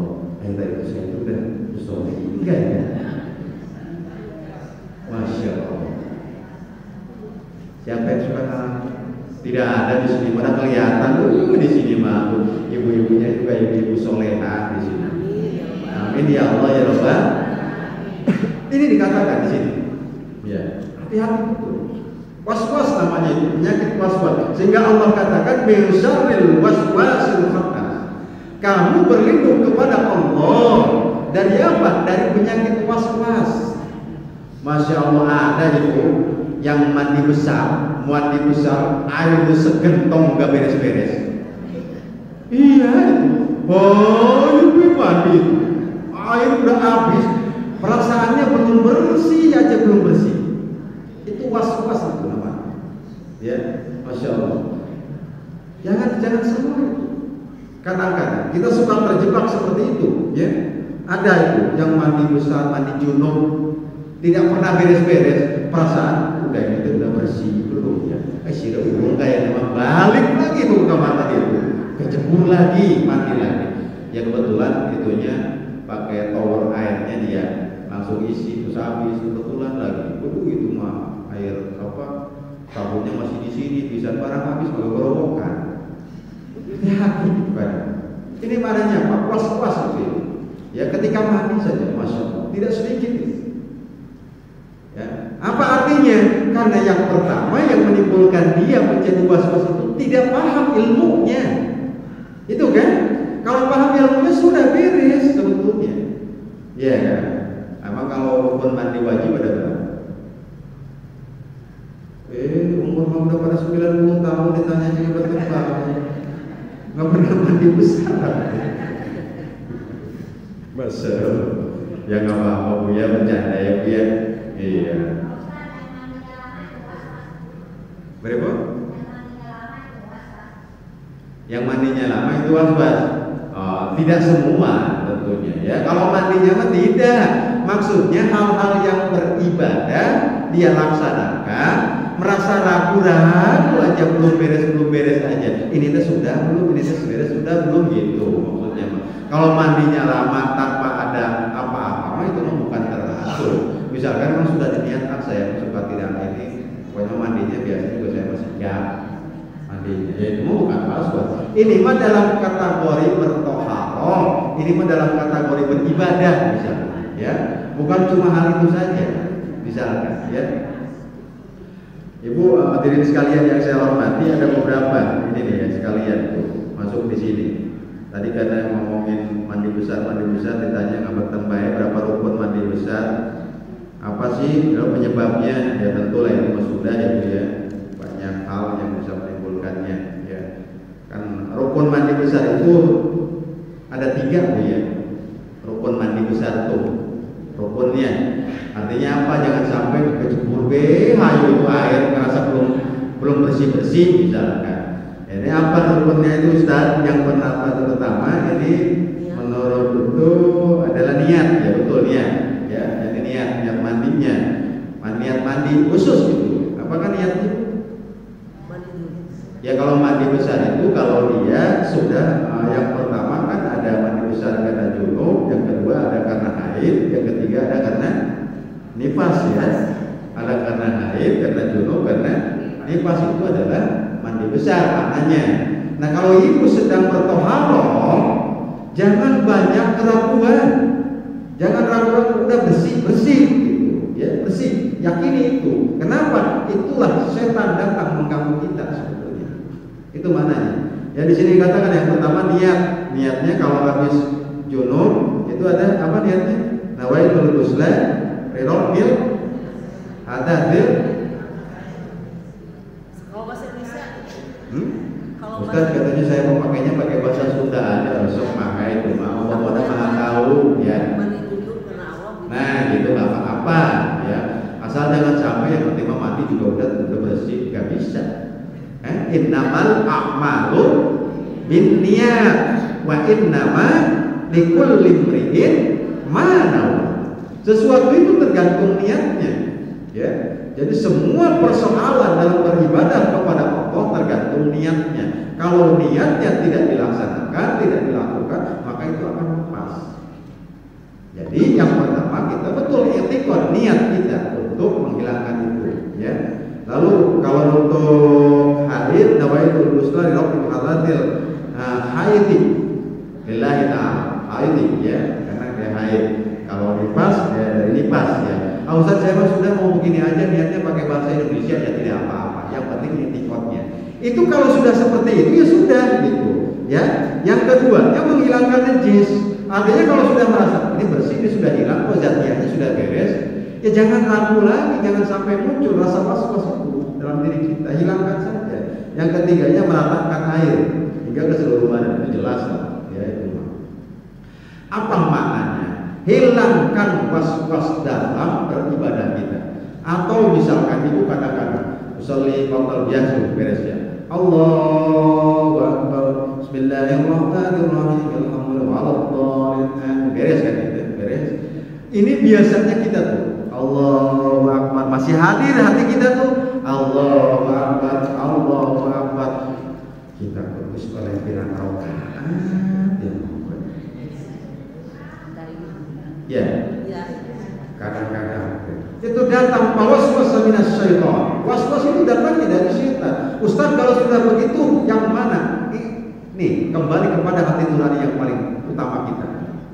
Tadi itu saya itu udah usolli enggak ya? Masya Allah. Siapa yang suka kalah? Tidak ada di sini, mana kelihatan tuh di sini mah ibu-ibunya juga ibu-ibu soleha di sini. Amin ya Allah ya Rabbal. Ini dikatakan di sini. Ya, hati-hati betul. Was-was namanya itu, penyakit was-was. Sehingga Allah katakan min syarril waswasil khannas. Kamu berlindung kepada Allah dari apa? Dari penyakit was-was. Masya Allah, ada itu yang mandi besar, air itu segentong gak beres-beres. Iya itu. Oh, itu mandi itu. Air udah habis, perasaannya belum bersih aja belum bersih. Itu was-was itu namanya. Ya, Masya Allah. Jangan sama itu. Kadang-kadang kita suka terjebak seperti itu, ya. Ada itu yang mandi besar, mandi junub, tidak pernah beres-beres, perasaan udah itu udah bersih belum ya? Sudah urung kayak memang balik lagi tuh ke kamar tadi itu, kecebur lagi, mati lagi. Ya kebetulan itunya pakai tower airnya dia langsung isi terus habis kebetulan lagi. Waduh itu mah air sabunnya masih di sini, bisa barang habis kalau gerobokan. Hati-hati ibadah. Ini maknanya apa? Puas-puas gitu. Ya ketika mandi saja, masya Allah, tidak sedikit. Ya. Apa artinya? Karena yang pertama yang menimbulkan dia menjadi was-was itu tidak paham ilmunya. Itu kan? Kalau paham ilmunya sudah beres sebetulnya. Iya kan? Emang kalau rukun mandi wajib ada berapa? Umur udah pada 90 tahun ditanya juga bertebak. Nggak pernah mandi besar. Masa ya nggak apa-apa Bu ya, bercanda ya Bu ya. Iya. Berapa? Yang mandinya lama itu was-was. Tidak semua tentunya ya. Kalau mandinya mah tidak. Maksudnya hal-hal yang beribadah dia laksanakan, merasa ragu-ragu aja, belum beres aja. Ini tuh sudah belum, ini tuh sudah belum gitu maksudnya. Kalau mandinya lama tanpa ada apa-apa itu bukan teratur. Misalkan memang sudah diniatkan saya suka tidak ini, pokoknya mandinya biasa juga saya masih siap mandinya. Ya, itu bukan was-was. Ini mah dalam kategori bertoharoh, ini mah dalam kategori beribadah misalnya. Ya, bukan cuma hal itu saja, misalkan. Ya, Ibu hadirin sekalian yang saya hormati, ada beberapa ini nih ya sekalian tuh masuk di sini. Tadi katanya ngomongin mandi besar ditanya nggak bertambah berapa rukun mandi besar, apa sih penyebabnya? Ya tentu lah itu sudah ya Bu ya, banyak hal yang bisa menimbulkannya. Ya, kan rukun mandi besar itu ada 3 Bu ya, rukun mandi besar tuh. Rukunnya artinya apa? Jangan sampai kejebur hayu itu air merasa belum bersih misalkan. Ini apa rukunnya itu Ustaz? Yang pertama ini menurut itu adalah niat ya, betul niat ya. Jadi niat mandinya, niat mandi khusus itu. Apakah niat itu? Ya kalau mandi besar itu kalau dia sudah yang pertama kan ada mandi besar karena junub, yang kedua ada karena haid, yang ketiga ada karena nifas ya. Ada karena haid, karena junub, karena nifas, itu adalah mandi besar maknanya. Nah kalau ibu sedang bertoharoh, jangan banyak keraguan, jangan ragu-ragu, udah bersih gitu ya, bersih, yakini itu. Kenapa? Itulah setan datang mengganggu kita sebetulnya. Itu mananya. Ya di sini dikatakan yang pertama niatnya kalau habis junub itu ada apa niatnya? Nawaitul ghusla ridhil hadadil. Kalau bahasa Indonesia. Ustaz katanya saya mau pakainya pakai bahasa Sunda aja, besok pakai itu mau ada maha tahu ya. Nah gitu nggak apa-apa ya. Asal jangan sampai yang penting mati juga udah bersih, nggak bisa. Innamal a'malu binniyat wa innama likulli imri'in ma nawa. Sesuatu itu tergantung niatnya ya. Jadi semua persoalan dalam beribadah kepada Allah tergantung niatnya. Kalau niatnya tidak dilaksanakan, tidak dilakukan, maka itu akan lepas. Jadi yang pertama kita betul i'tiqad niat kita untuk menghilangkan itu ya. Lalu kalau untuk haid nawaitul ghusla li rabbil halatil haidi lillahi ta'ala, haidi ya karena dia haid. Kalau nifas ya dari nifas ya. Ustaz saya sudah mau begini aja niatnya pakai bahasa Indonesia ya tidak apa-apa. Yang penting i'tiqadnya. Itu kalau sudah seperti itu ya sudah gitu ya. Yang kedua yang menghilangkan najis. Artinya kalau sudah merasa ini bersih, ini sudah hilang, zatiahnya sudah beres, ya jangan ragu lagi, jangan sampai muncul rasa was-was itu dalam diri kita, hilangkan saja. Yang ketiganya meratakan air hingga ke seluruh badan, itu jelas lah, ya itu. Apa maknanya? Hilangkan was-was dalam beribadah kita. Atau misalkan ibu katakan, usolli qatal biasa beres ya. Allahu Akbar, Bismillahirrahmanirrahim, alhamdulillah, beres kan itu, beres. Ini biasanya kita tuh Allahu Akbar, masih hadir hati kita tuh Allahu Akbar, Allahu Akbar. Kita terus oleh pirang rakaat ya. Ya. Kadang-kadang Itu datang waswas minas syaitan. Waswas itu datangnya dari syaitan. Ustaz, kalau sudah begitu yang mana? Nih, kembali kepada hati nurani yang paling utama kita.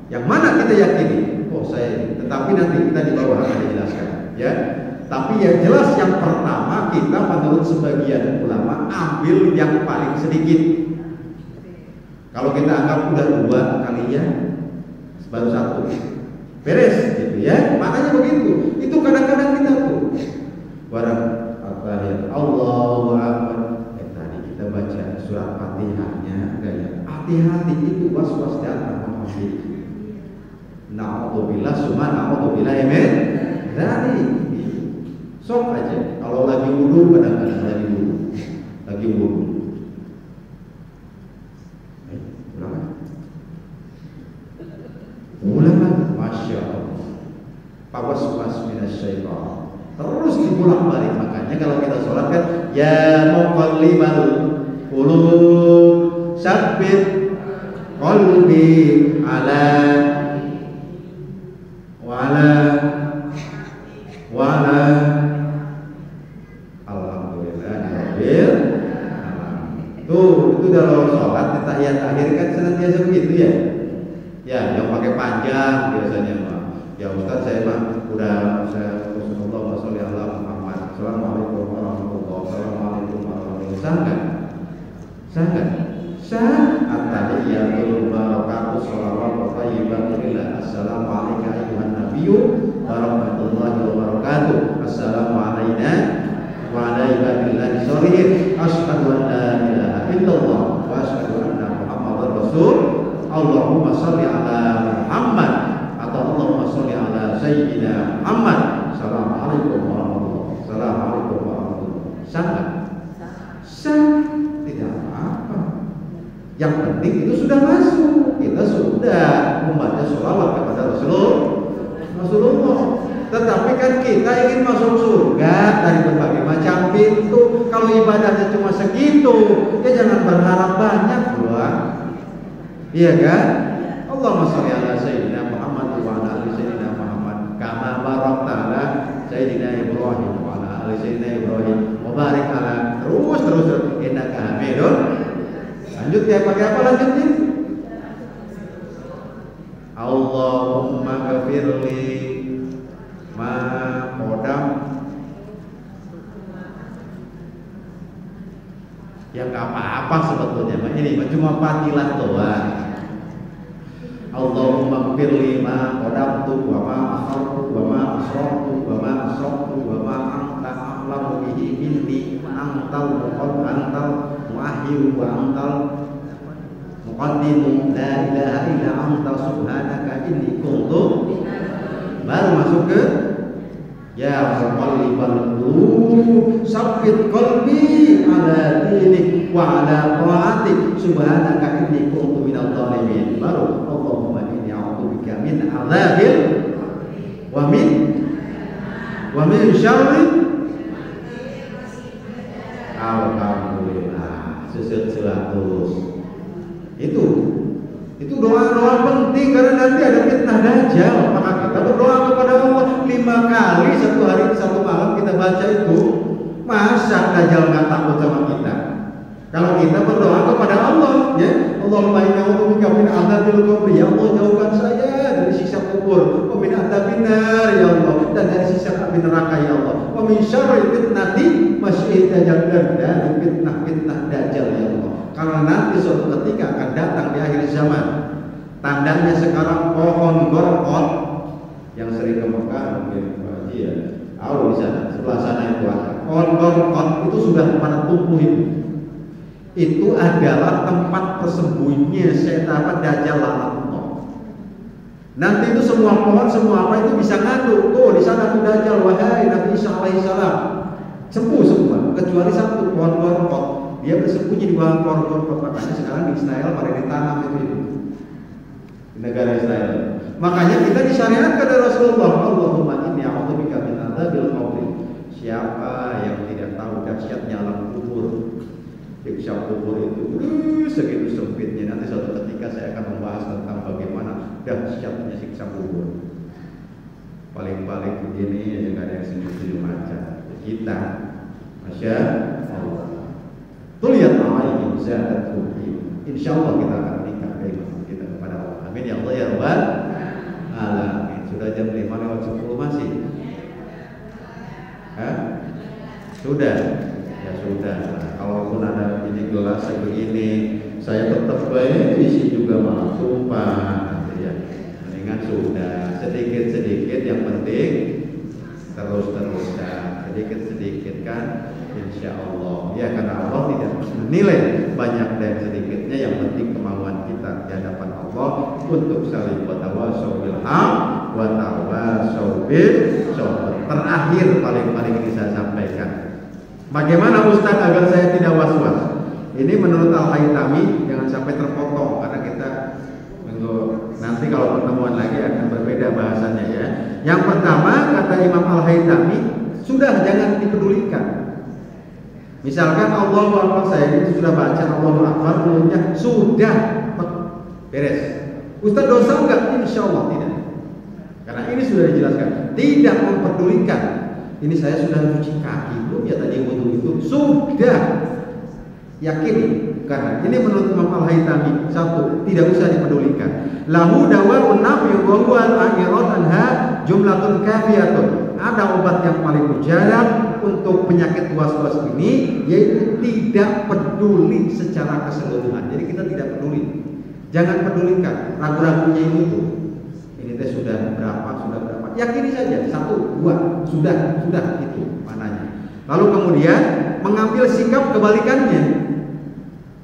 Yang mana kita yakini? Oh, saya ini. Tetapi nanti kita di bawah akan dijelaskan, ya. Tapi yang jelas yang pertama kita menurut sebagian ulama ambil yang paling sedikit. Kalau kita anggap udah 2 kalinya baru 1, beres gitu ya. Makanya begitu. Itu kadang-kadang kita tuh barang at-tahiyat Allahu Akbar. Tadi kita baca surat Fatihahnya gaya. Hati-hati itu was-was datang mengambil. Na'udzubillah summa na'udzubillah min dzalik. Sok aja. Kalau lagi wudu kadang-kadang lagi wudu. Ulang, masya Allah. Waswas minasyaitan. Terus dibolak-balik. Makanya kalau kita sholat kan, ya muqallibal qulub, sabbit qalbi ala alhamdulillahirabbil alamin. Itu dalam sholat di tahiyat akhir kan senantiasa begitu ya. Ya, yang pakai panjang biasanya mah. Ya Ustaz, saya mah udah Rasulullah sholli ala Muhammad. Assalamualaikum warahmatullahi wabarakatuh. Sangat. At-tahiyatul barakatuh shalawatu thayyibatu lillah. Assalamu alayka ayyuhan nabiyyu wa rahmatullahi wa barakatuh. Assalamu alayna wa ala ibadillahi sholihin. Asyhadu an la ilaha illallah wa asyhadu anna Muhammadar Rasul. Allahumma sholli ala Muhammad atau Allahumma sholli ala Sayyidina Muhammad. Assalamualaikum warahmatullahi wabarakatuh. Assalamualaikum warahmatullahi wabarakatuh. Tidak apa-apa. Yang penting itu sudah masuk. Kita sudah membaca sholawat kepada Rasulullah. Tetapi kan kita ingin masuk surga dari berbagai macam pintu. Kalau ibadahnya cuma segitu, ya jangan berharap banyak doang. Iya kan? Allahumma sholli ala Sayyidina Muhammad wa ala ali Sayyidina Muhammad kama barakta ala Sayyidina Ibrahim wa ala ali Sayyidina Ibrahim wa barik ala terus innaka Hamidun. Lanjut ya, pakai apa lanjutnya? Allahumma ghafirli ma qadam. Ya nggak apa-apa sebetulnya, ini cuma fadilah doang. Allahumma ghfirli ma qadamtu wa ma akhartu wa ma asrartu wa ma asraftu wa ma anta a'lamu bihi minni antal muahhiyu wa antal muqaddimu la ilaha illa anta subhanaka inni kuntu. Baru masuk ke ya muqallibal qulub sabbit qalbi ala dinik wa ala ta'atik subhanaka inni kuntu minadh dhalimin. Baru Allahumma inni a'udzubika min adzabil wa min syarri. Alhamdulillah, susut-susut terus. Itu doa-doa penting karena nanti ada fitnah dajjal. Maka kita berdoa kepada Allah 5 kali satu hari satu malam kita baca itu. Masa dajjal nggak takut sama kita? Kalau kita berdoa kepada Allah, ya Allahumma inna a'udzubika min adzabil qabr. Ya Allah, jauhkan saya dari siksa kubur. Wa min adzabin nar, ya Allah, dan dari siksa api neraka, ya Allah. Wa min syarri fitnati masyihid dajjal, dan dari fitnah dajjal, ya Allah. Karena nanti suatu ketika akan datang di akhir zaman. Tandanya sekarang pohon gorkot yang sering ke Mekah mungkin Pak Haji ya. Tahu di sana, sebelah sana itu ada. Pohon gorkot itu sudah pada tumbuh itu. Itu adalah tempat persembunyinya setan dajjal laknatullah. Nanti itu semua pohon, semua apa itu bisa ngadu. Tuh di sana tuh dajjal, wahai Nabi Isa alaihissalam. Sembuh semua, kecuali satu pohon gorkot. Dia bersembunyi di bawah pohon-pohon. Makanya sekarang di Israel pada ditanam itu di negara Israel. Makanya kita disyariatkan dari Rasulullah, Allahumma inni a'udzubika min adzabil qabr. Siapa yang tidak tahu dahsyatnya alam kubur, siksa kubur itu segitu sempitnya. Nanti suatu ketika saya akan membahas tentang bagaimana dahsyatnya siksa kubur. paling-paling begini ya nggak ada yang setuju macam kita, masya Allah. Tuh lihat ini zakat rugi. Insya Allah kita akan meningkat iman kita kepada Allah. Amin ya Allah ya Rabbal alamin. Sudah jam 5:10 masih? Hah? Sudah? Ya sudah. Kalaupun ada ini gelas begini, saya tetap baik isi juga malah tumpah. Ya. Mendingan sudah sedikit-sedikit yang penting terus-terusan sedikit-sedikit kan. Insya Allah ya, karena Allah tidak menilai banyak dan sedikitnya, yang penting kemauan kita di hadapan Allah untuk saling watawasau bil haq watawasau bis sabr. Terakhir paling ini saya sampaikan, bagaimana Ustaz agar saya tidak was-was. Ini menurut Al-Haytami, jangan sampai terpotong karena kita nanti kalau pertemuan lagi akan berbeda bahasanya ya. Yang pertama kata Imam Al-Haytami, sudah jangan dipedulikan. Misalkan Allahu Akbar, saya ini sudah baca Allahu Akbar, belumnya sudah beres. Ustaz dosa enggak? Insya Allah tidak. Karena ini sudah dijelaskan, tidak mempedulikan. Ini saya sudah cuci kaki belum ya tadi wudu itu? Sudah. Yakini, karena ini menurut Imam Al-Haytami, satu, tidak usah dipedulikan. Lahu dawa'un nafi wa huwa al-akhirat anha jumlatun kafiyatun. Ada obat yang paling mujarab untuk penyakit was-was ini, yaitu tidak peduli secara keseluruhan. Jadi kita tidak peduli. Jangan pedulikan ragu-ragunya itu. Ini teh sudah berapa? Yakini saja, 1, 2, sudah itu mananya. Lalu kemudian mengambil sikap kebalikannya.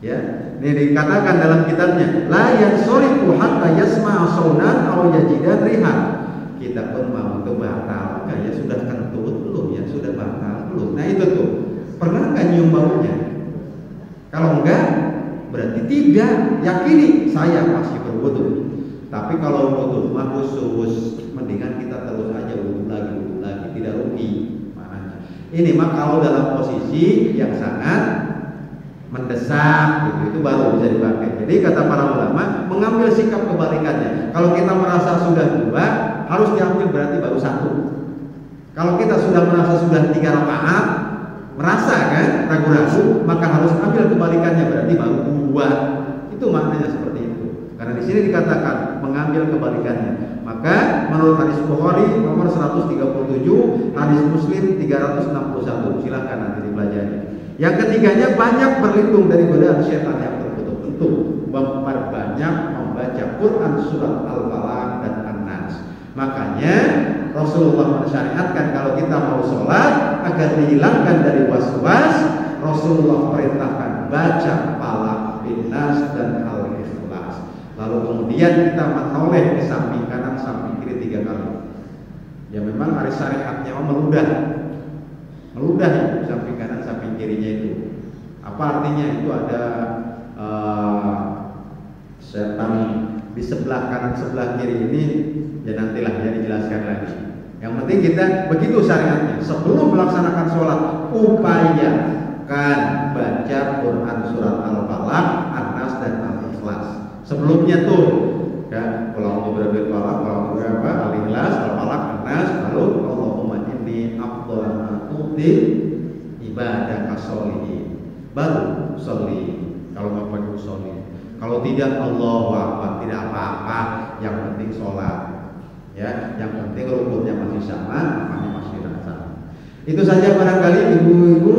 Ya, ini dikatakan dalam kitabnya, la yansorifu hatta yasma'a saunan aw yajida rihan. Kita pun mau itu batal, ya sudah kentut belum, ya sudah batal belum. Nah itu tuh, pernah nggak nyium baunya? Kalau enggak, berarti tidak. Yakini saya masih berwudu. Tapi kalau wudu mah khusus, mendingan kita terus aja wudu lagi, tidak rugi maknanya. Ini mah kalau dalam posisi yang sangat mendesak gitu, itu baru bisa dipakai. Jadi kata para ulama, mengambil sikap kebalikannya. Kalau kita merasa sudah 2, harus diambil berarti baru 1. Kalau kita sudah merasa sudah 3 rakaat, merasa kan ragu-ragu, maka harus ambil kebalikannya berarti baru 2. Itu maknanya seperti itu. Karena di sini dikatakan mengambil kebalikannya. Maka menurut hadis Bukhari nomor 137, hadis Muslim 361. Silakan nanti dipelajari. Yang ketiganya, banyak berlindung dari godaan syaitan yang tertutup. Memperbanyak membaca Quran surat Al-Falaq dan An-Nas. Makanya Rasulullah mensyariatkan kalau kita mau sholat agar dihilangkan dari was-was, Rasulullah perintahkan baca Falaq, Nas dan Al-Ikhlas. Lalu kemudian kita menoleh ke samping kanan, samping kiri 3 kali. Ya memang hari syariatnya meludah ya, samping kanan samping kirinya itu. Apa artinya? Itu ada setan di sebelah kanan sebelah kiri ini, ya nantilah ya dijelaskan lagi. Yang penting kita begitu syariatnya. Sebelum melaksanakan sholat, upayakan baca Quran surat Al-Falaq, An-Nas dan Al-Ikhlas. Sebelumnya tuh ya, kalau berbil falaq, kalau berapa Al-Ikhlas, Al-Falaq, An-Nas, lalu Allahumma inni afdhalu ibadah kasolihin, baru sholli. Kalau nggak perlu sholli, kalau tidak Allahu Akbar, tidak apa-apa, yang penting sholat ya, yang penting rukunnya masih sama, namanya masih sama. Itu saja barangkali ibu-ibu,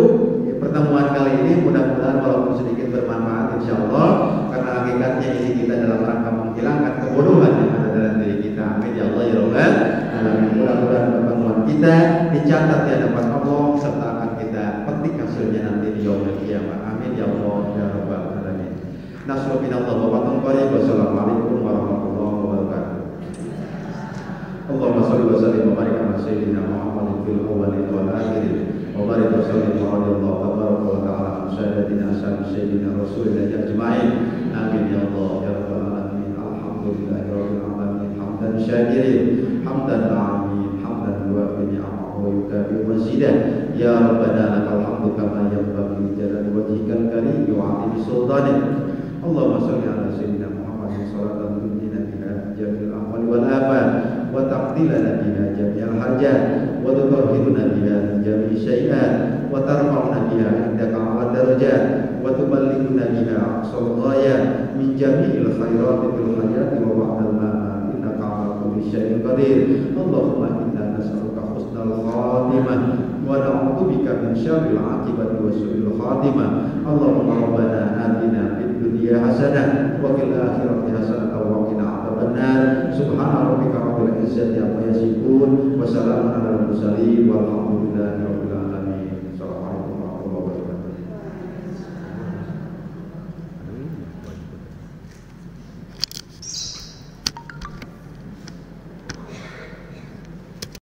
pertemuan kali ini mudah-mudahan walaupun sedikit bermanfaat insyaallah, karena hakikatnya ini kita dalam rangka menghilangkan kebodohan yang ada dalam diri kita. Amin ya Allah ya Rabbal alamin. Mudah-mudahan pertemuan kita dicatat di hadapan Allah serta akan kita petik hasilnya nanti di yaumul qiyamah. Amin ya Allah ya Rabbal alamin. Nasrul minallah wa barakatuh. Wassalamualaikum warahmatullahi wabarakatuh. Allahumma shalli wa sallim wa barik ala sayyidina Muhammadin fil awwalin wal akhirin wa barik wa sallim wa radiyallahu tabaraka wa ta'ala an sayyidina rasulillah ajma'in. Amin ya Allah ya Rabbal alamin. Alhamdulillahi rabbil alamin. Hamdan syakirin, hamdan amin, hamdan yuwafi ni'amahu wa yukafi mazidah. Ya Rabbana lakal hamdu kama yanbaghi li jalali wajhikal karim wa 'azimi sultanik. Allahumma shalli ala sayyidina Muhammadin salatan tunjina biha jami'al ahwali wal afat wa taqdilana biha jami'al الحاجات وتطهرنا بها من جميع الشيئات وترفعنا بها عندك أعلى الدرجات وتبلغنا بها أقصى الغايات من جميع الخيرات في الحياة وبعد الممات إنك على كل شيء قدير. اللهم إنا نسألك حسن الخاتمة ونعوذ بك من شر العاقبة وسوء الخاتمة. اللهم ربنا آتنا في الدنيا حسنة وفي الآخرة حسنة وقنا عذاب النار. سبحان ربك رب العزة عما يصفون وسلام على المرسلين والحمد لله رب العالمين.